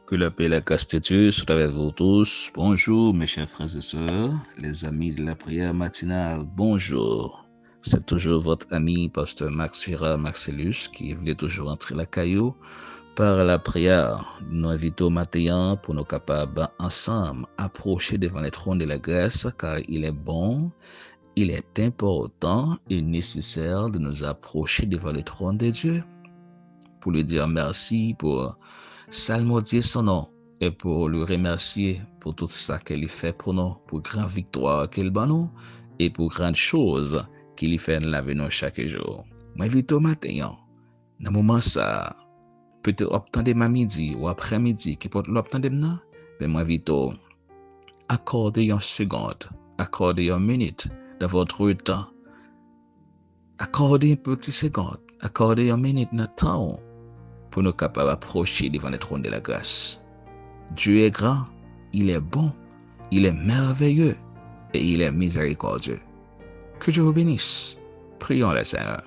Que la paix et la grâce de Dieu soient avec vous tous. Bonjour mes chers frères et sœurs, les amis de la prière matinale, bonjour. C'est toujours votre ami, pasteur Max Vira Marcellus, qui voulait toujours entrer la caillou par la prière. Nous invitons maintenant pour nous capables ensemble approcher devant le trône de la grâce, car il est bon, il est important et nécessaire de nous approcher devant le trône de Dieu pour lui dire merci, pour salmodier son nom et pour le remercier pour tout ça qu'il fait pour nous, pour grande victoire qu'il bat nous et pour grandes choses qu'il fait dans la vie nous chaque jour. M'invite au matin, dans le moment ça, peut-être obtendre ma midi ou après-midi, qui peut l'obtendre maintenant, mais m'invite à accorder une seconde, accorder une minute de votre temps, accorder une petite seconde, accorder une minute de temps pour nous capables d'approcher devant le trône de la grâce. Dieu est grand, il est bon, il est merveilleux et il est miséricordieux. Que Dieu vous bénisse. Prions le Seigneur.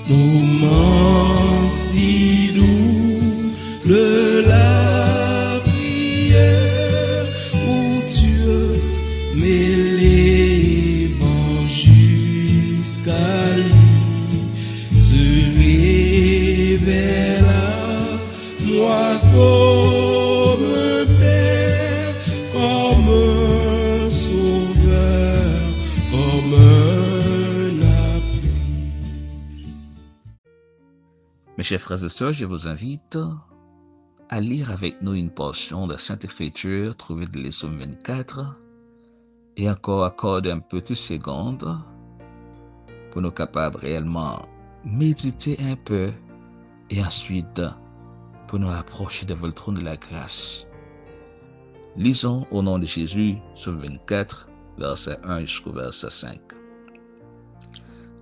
Moment si doux de la prière où Dieu m'élève jusqu'à lui, se révèle à moi comme un père, comme un sauveur, comme un appui. Mes chers frères et sœurs, je vous invite à lire avec nous une portion de la Sainte Écriture trouvée dans les Psaumes 24 et encore accorder un petit seconde pour nous capables réellement méditer un peu et ensuite pour nous approcher devant le trône de la grâce. Lisons au nom de Jésus, Psaume 24, verset 1 jusqu'au verset 5.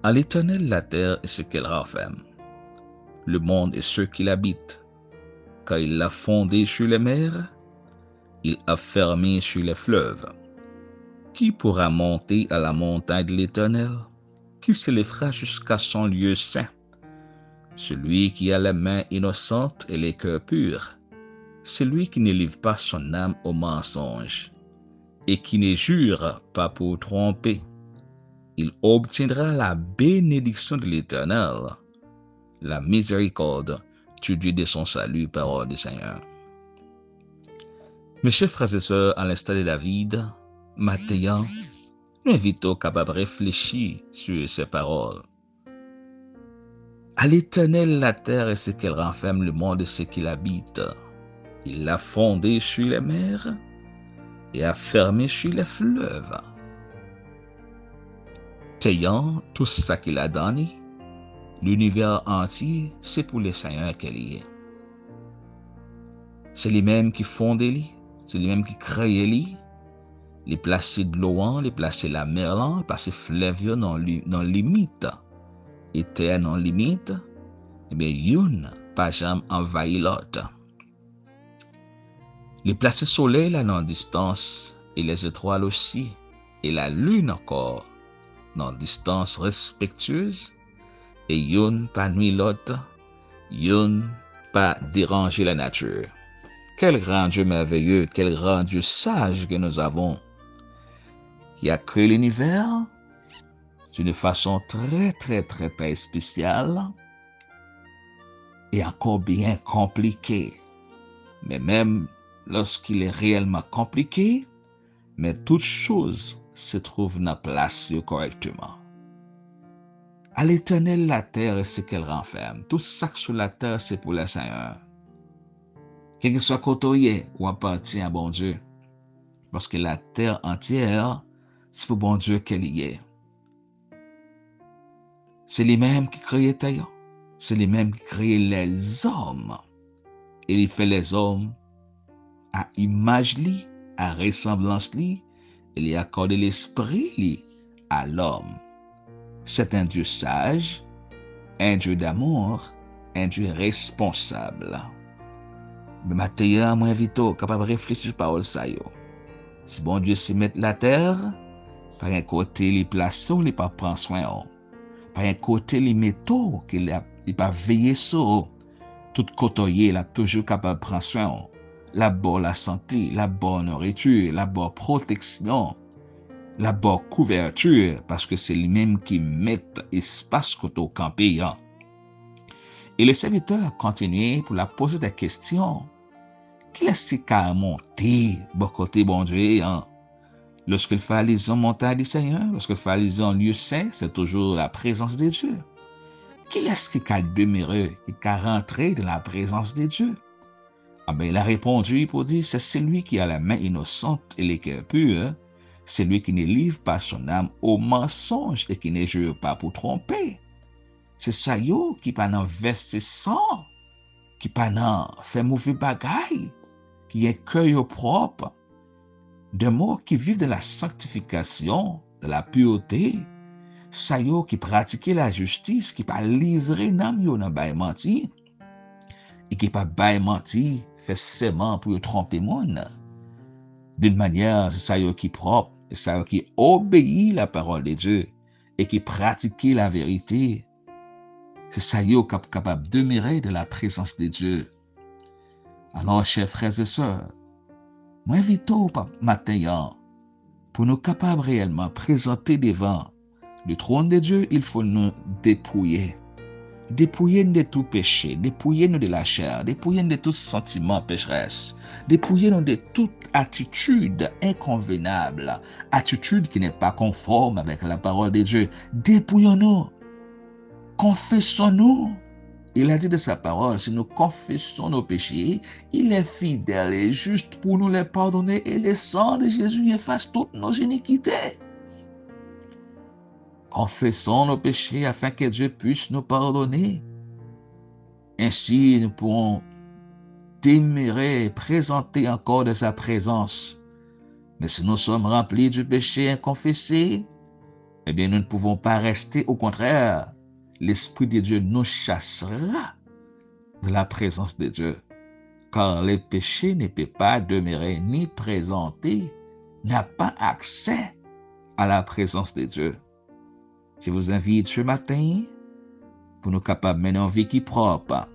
À l'Éternel la terre et ce qu'elle renferme, le monde et ceux qui l'habitent, car il l'a fondé sur les mers, il a fermé sur les fleuves. Qui pourra monter à la montagne de l'Éternel? Qui s'élèvera jusqu'à son lieu saint? Celui qui a les mains innocentes et les cœurs purs, celui qui ne livre pas son âme au mensonge et qui ne jure pas pour tromper. Il obtiendra la bénédiction de l'Éternel, la miséricorde du Dieu de son salut, parole du Seigneur. Mes chers frères et sœurs, à l'instar de David, maintenant, nous invitons capables de réfléchir sur ces paroles. À l'Éternel la terre et ce qu'elle renferme, le monde et ce qu'il habite. Il l'a fondé sur les mers et a fermé sur les fleuves. Ayant tout ça qu'il a donné, l'univers entier, c'est pour le Seigneur qu'elle y est. C'est lui-même qui fonde lui, c'est lui-même qui crée lui, les placer de l'eau, les placer la mer, les placer fleuve dans limite, et terre dans limite, et bien une pas jamais envahit l'autre. Les placer soleil là dans distance et les étoiles aussi, et la lune encore dans distance respectueuse. Et yon pas nuit l'autre, yon pas déranger la nature. Quel grand Dieu merveilleux, quel grand Dieu sage que nous avons, qui a créé l'univers d'une façon très spéciale et encore bien compliquée. Mais même lorsqu'il est réellement compliqué, mais toute chose se trouve dans la place correctement. À l'Éternel la terre et ce qu'elle renferme. Tout ça sur la terre, c'est pour le Seigneur. Quel que soit côtoyé ou appartient à bon Dieu. Parce que la terre entière, c'est pour bon Dieu qu'elle y est. C'est lui-même qui crée Taillon. C'est lui-même qui crée les hommes. Et il fait les hommes à image li, à ressemblance li, il y a accordé l'esprit li à l'homme. C'est un Dieu sage, un Dieu d'amour, un Dieu responsable. Mais maintenant, moi invito capable de réfléchir sur parole ça yo. Si bon Dieu se met la terre, par un côté il place ou il pas prend soin. Par un côté il met tout qu'il pas veiller sur. Tout côté il a toujours capable de prendre soin. La bonne la santé, la bonne nourriture, la bonne protection, la bonne couverture, parce que c'est lui-même qui met espace côté au campé. Et le serviteur continue pour la poser des questions. Qui est-ce qui a monté, bon côté bon Dieu, Lorsqu'il fait allusion montagne du Seigneur, lorsqu'il fait allusion lieu saint, c'est toujours la présence de Dieu. Qui est-ce qui a demeuré, qui a rentré dans la présence de Dieu? Ah ben, il a répondu pour dire, c'est celui qui a la main innocente et les cœurs purs, celui qui ne livre pas son âme au mensonge et qui ne jure pas pour tromper. C'est ça yo qui pas nan verser sang, qui pas nan fait mauvais bagaille, qui est cœur propre, de mots qui vivent de la sanctification, de la pureté, ça yo qui pratique la justice, qui pas livrer nam yo nan bay menti, et qui pas bay menti, fait seulement pour tromper monde. D'une manière, c'est ça yo qui propre, c'est ça yo qui obéit la parole de Dieu, et qui pratique la vérité. C'est ça yo capable de demeurer de la présence de Dieu. Alors, chers frères et sœurs, moi invite au matin, pour nous capables réellement présenter devant le trône de Dieu, il faut nous dépouiller. Dépouiller de tout péché, dépouiller nous de la chair, dépouiller de tout sentiment pécheresse, dépouiller nous de toute attitude inconvenable, attitude qui n'est pas conforme avec la parole de Dieu. Dépouillons-nous, confessons-nous. Il a dit de sa parole, si nous confessons nos péchés, il est fidèle et juste pour nous les pardonner et le sang de Jésus efface toutes nos iniquités. Confessons nos péchés afin que Dieu puisse nous pardonner. Ainsi, nous pourrons demeurer et présenter encore de sa présence. Mais si nous sommes remplis du péché inconfessé, eh bien, nous ne pouvons pas rester. Au contraire, l'Esprit de Dieu nous chassera de la présence de Dieu, car le péché ne peut pas demeurer ni présenter, n'a pas accès à la présence de Dieu. Je vous invite ce matin pour nous capables de mener une vie qui est propre.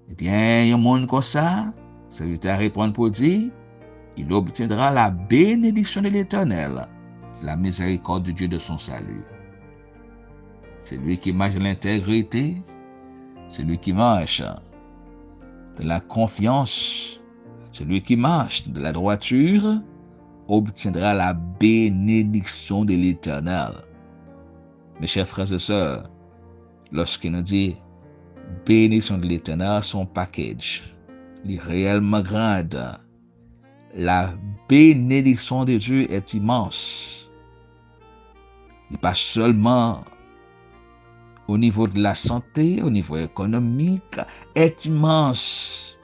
Eh bien, il y a un monde comme ça, veut répondre pour dire, il obtiendra la bénédiction de l'Éternel, la miséricorde de Dieu de son salut. C'est lui qui marche de l'intégrité, c'est lui qui marche de la confiance, c'est lui qui marche de la droiture, obtiendra la bénédiction de l'Éternel. Mes chers frères et sœurs, lorsqu'il nous dit bénédiction de l'Éternel, son package, il est réellement grande. La bénédiction de Dieu est immense. Il n'est pas seulement au niveau de la santé, au niveau économique, est immense.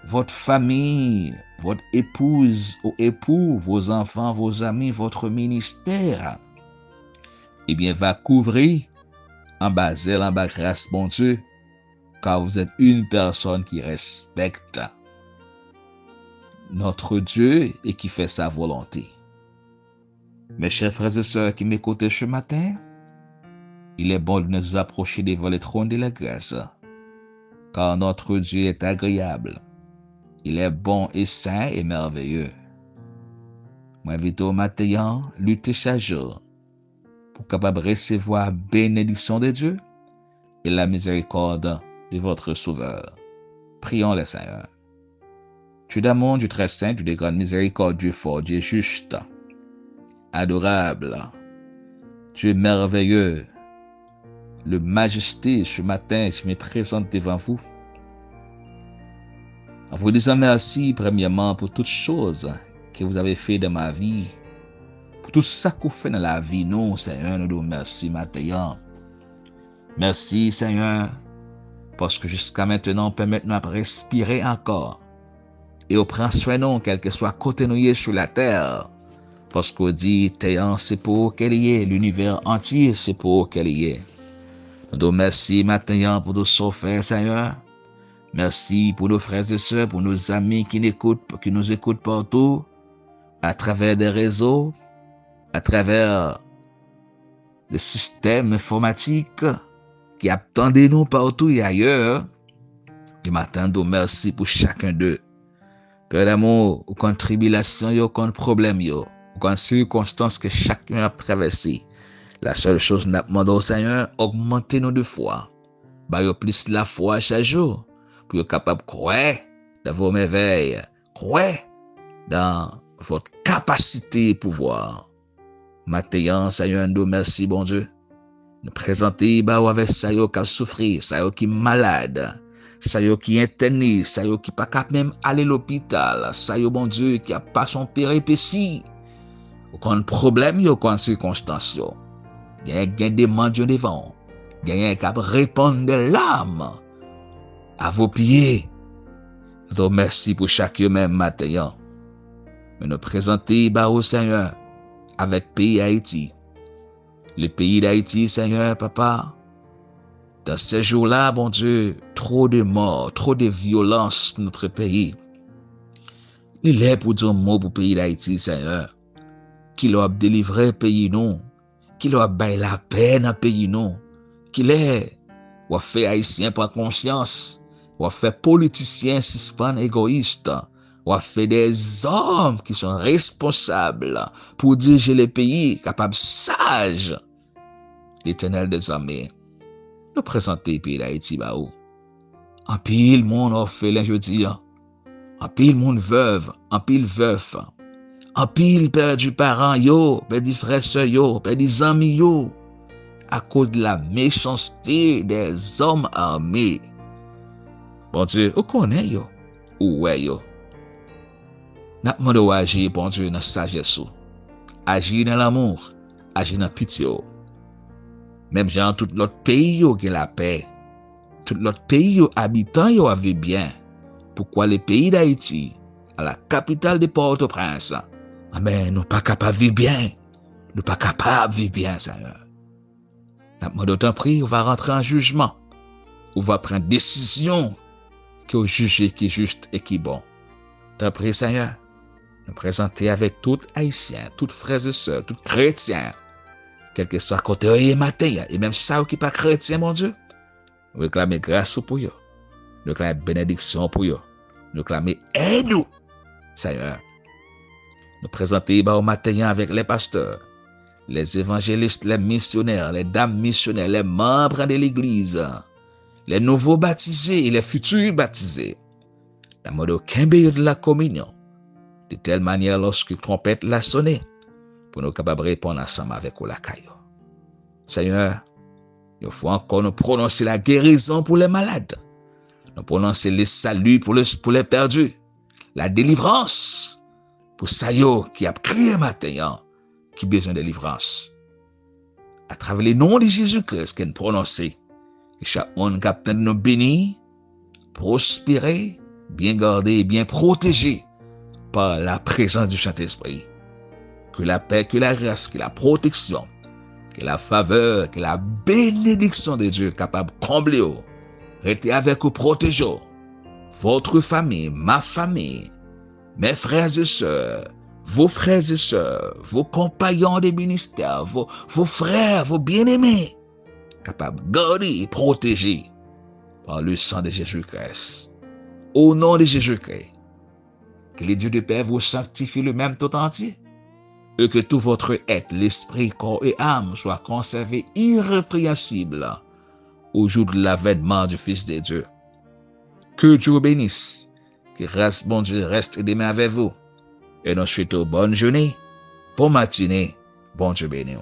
Votre famille, votre épouse ou époux, vos enfants, vos amis, votre ministère, eh bien, va couvrir en bas zèle, en bas grâce, bon Dieu, car vous êtes une personne qui respecte notre Dieu et qui fait sa volonté. Mes chers frères et sœurs qui m'écoutent ce matin, il est bon de nous approcher devant le trône de la grâce, car notre Dieu est agréable. Il est bon et saint et merveilleux. Moi, invite au matin, lutter chaque jour pour capable recevoir la bénédiction de Dieu et la miséricorde de votre Sauveur. Prions le Seigneur. Dieu d'amour, Dieu très saint, Dieu de grande miséricorde, Dieu fort, Dieu juste, adorable, Dieu merveilleux, le majesté, ce matin, je me présente devant vous. En vous disant merci, premièrement, pour toutes choses que vous avez fait dans ma vie, pour tout ça que vous faites dans la vie, nous, Seigneur, nous vous remercions maintenant. Merci, Seigneur, parce que jusqu'à maintenant, permettez-nous de respirer encore. Et on prend soin de nous, quel que soit côté nous sur la terre. Parce qu'on dit, terre, c'est pour qu'elle y est. L'univers entier, c'est pour qu'elle y est. Nous te merci maintenant pour tout ce fait, Seigneur. Merci pour nos frères et sœurs, pour nos amis qui nous écoutent partout, à travers des réseaux, à travers des systèmes informatiques qui attendent nous partout et ailleurs. Du matin, nous merci pour chacun d'eux. Père d'amour, aucune tribulation, aucun problème, aucune circonstance que chacun a traversé. La seule chose que nous demandons au Seigneur, augmentez-nous de foi. Baillons plus la foi chaque jour, pour être capable de croire dans vos merveilles, croire dans votre capacité et pouvoir. Maintenant, Seigneur, nous merci, bon Dieu. Nous présenter avec ça qui a souffert, ça qui est malade, ça qui est interné, ça qui pas capable même aller à l'hôpital, ça bon Dieu qui a pas son péripétie. Aucun problème, aucune circonstance. Il y a des demandes devant. Il y a qui répondre de l'âme à vos pieds. Nous te remercions pour chaque même matin. Mais nous présenter au Seigneur avec pays Haïti. Le pays d'Haïti, Seigneur, Papa, dans ces jours-là, bon Dieu, trop de morts, trop de violence dans notre pays. Il est pour dire un mot pour le pays d'Haïti, Seigneur, qui l'a délivré pays nous, qui l'a baillé la paix dans le pays nous, qu'il est, ou a fait haïtien prendre conscience, ou a fait politiciens suspendre égoïstes, ou a fait des hommes qui sont responsables pour diriger le pays, capables sages. L'Éternel des armées, nous présenter le pays d'Haïti, en pile monde orphelin, je dis, en pile monde veuve, en pile veuf, en pile perdu parents, perdu frères, sœurs, perdu amis, à cause de la méchanceté des hommes armés. Bon Dieu, où connaît où est n'a demandé à agir, bon Dieu, dans la sagesse, agir dans l'amour, agir dans la pitié. Même dans tout l'autre pays qui a la paix, tout l'autre pays habitants vivent bien. Pourquoi le pays d'Haïti, à la capitale de Port-au-Prince, mais nous pas capables de vivre bien, nous pas capables de vivre bien, Seigneur. Nous d'autant pris, on va rentrer en jugement, on va prendre décision qui est jugé qui est juste et qui est bon. T'en prie, Seigneur, nous présenter avec tout Haïtien, tous frères et sœurs, tous chrétiens, quel que soit côté et matin, et même ça qui n'est pas chrétien, mon Dieu, nous réclamons grâce pour eux, nous réclamons bénédiction pour eux, nous réclamons aide, Seigneur. Nous présenter au matin avec les pasteurs, les évangélistes, les missionnaires, les dames missionnaires, les membres de l'Église, les nouveaux baptisés et les futurs baptisés, dans le mode aucun de la communion, de telle manière lorsque la trompette l'a sonné, pour nous capables de répondre ensemble avec la caillou. Seigneur, il faut encore nous prononcer la guérison pour les malades, nous prononcer le salut pour les perdus, la délivrance pour ça qui a crié matin, qui a besoin de délivrance. À travers le nom de Jésus-Christ qu'on prononce, que chaque monde qui nous bénit, prospérer, bien gardé, bien protégé par la présence du Saint-Esprit. Que la paix, que la grâce, que la protection, que la faveur, que la bénédiction de Dieu capable de combler, rester avec vous, protéger votre famille, ma famille, mes frères et sœurs, vos frères et sœurs, vos compagnons de ministère, vos frères, vos bien-aimés, capables de garder et protéger par le sang de Jésus-Christ. Au nom de Jésus-Christ, que le Dieu de paix vous sanctifie lui-même tout entier, et que tout votre être, l'esprit, corps et âme soit conservé irrépréhensible au jour de l'avènement du Fils de Dieu. Que Dieu vous bénisse, que grâce, bon Dieu, reste demain avec vous, et nous souhaitons bonne journée, bonne matinée, bon Dieu béni.